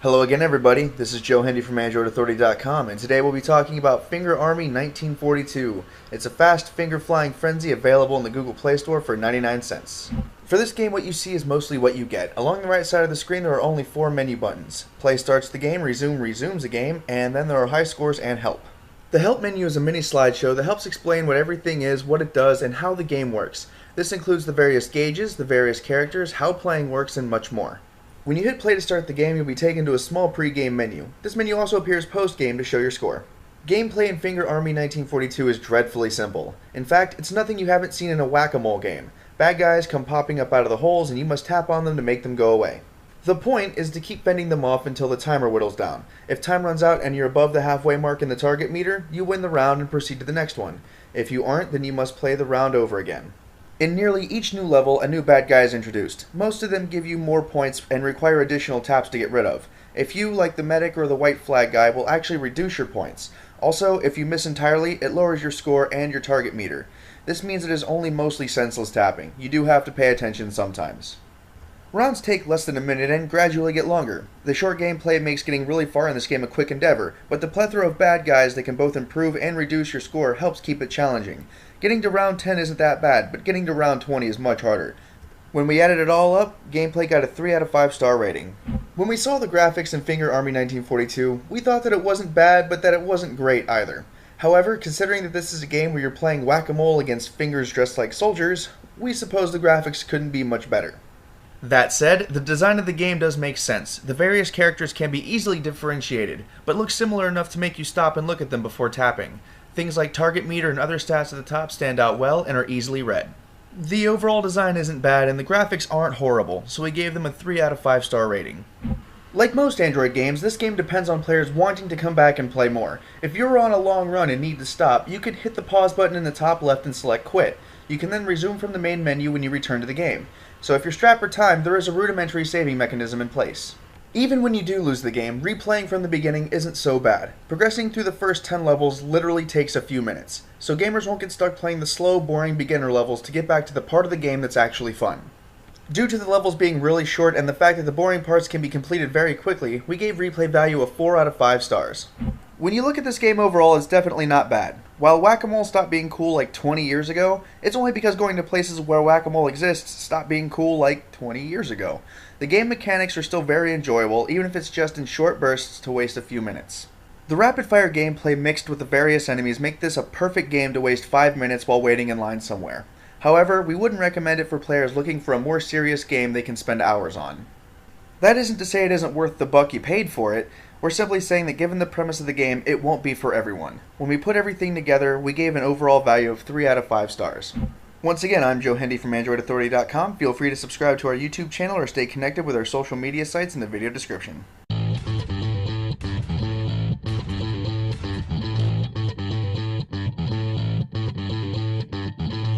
Hello again, everybody. This is Joe Hendy from AndroidAuthority.com, and today we'll be talking about Finger Army 1942. It's a fast finger flying frenzy available in the Google Play Store for 99 cents. For this game, what you see is mostly what you get. Along the right side of the screen, there are only 4 menu buttons. Play starts the game, resume resumes the game, and then there are high scores and help. The help menu is a mini slideshow that helps explain what everything is, what it does, and how the game works. This includes the various gauges, the various characters, how playing works, and much more. When you hit play to start the game, you'll be taken to a small pre-game menu. This menu also appears post-game to show your score. Gameplay in Finger Army 1942 is dreadfully simple. In fact, it's nothing you haven't seen in a whack-a-mole game. Bad guys come popping up out of the holes and you must tap on them to make them go away. The point is to keep fending them off until the timer whittles down. If time runs out and you're above the halfway mark in the target meter, you win the round and proceed to the next one. If you aren't, then you must play the round over again. In nearly each new level, a new bad guy is introduced. Most of them give you more points and require additional taps to get rid of. A few, like the medic or the white flag guy, will actually reduce your points. Also, if you miss entirely, it lowers your score and your target meter. This means it is only mostly senseless tapping. You do have to pay attention sometimes. Rounds take less than a minute and gradually get longer. The short gameplay makes getting really far in this game a quick endeavor, but the plethora of bad guys that can both improve and reduce your score helps keep it challenging. Getting to round 10 isn't that bad, but getting to round 20 is much harder. When we added it all up, gameplay got a 3 out of 5 star rating. When we saw the graphics in Finger Army 1942, we thought that it wasn't bad, but that it wasn't great either. However, considering that this is a game where you're playing whack-a-mole against fingers dressed like soldiers, we suppose the graphics couldn't be much better. That said, the design of the game does make sense. The various characters can be easily differentiated, but look similar enough to make you stop and look at them before tapping. Things like target meter and other stats at the top stand out well and are easily read. The overall design isn't bad and the graphics aren't horrible, so we gave them a 3 out of 5 star rating. Like most Android games, this game depends on players wanting to come back and play more. If you're on a long run and need to stop, you could hit the pause button in the top left and select quit. You can then resume from the main menu when you return to the game. So if you're strapped for time, there is a rudimentary saving mechanism in place. Even when you do lose the game, replaying from the beginning isn't so bad. Progressing through the first 10 levels literally takes a few minutes, so gamers won't get stuck playing the slow, boring beginner levels to get back to the part of the game that's actually fun. Due to the levels being really short and the fact that the boring parts can be completed very quickly, we gave replay value a 4 out of 5 stars. When you look at this game overall, it's definitely not bad. While Whack-A-Mole stopped being cool like 20 years ago, it's only because going to places where Whack-A-Mole exists stopped being cool like 20 years ago. The game mechanics are still very enjoyable, even if it's just in short bursts to waste a few minutes. The rapid-fire gameplay mixed with the various enemies make this a perfect game to waste 5 minutes while waiting in line somewhere. However, we wouldn't recommend it for players looking for a more serious game they can spend hours on. That isn't to say it isn't worth the buck you paid for it. We're simply saying that given the premise of the game, it won't be for everyone. When we put everything together, we gave an overall value of 3 out of 5 stars. Once again, I'm Joe Hendy from AndroidAuthority.com. Feel free to subscribe to our YouTube channel or stay connected with our social media sites in the video description.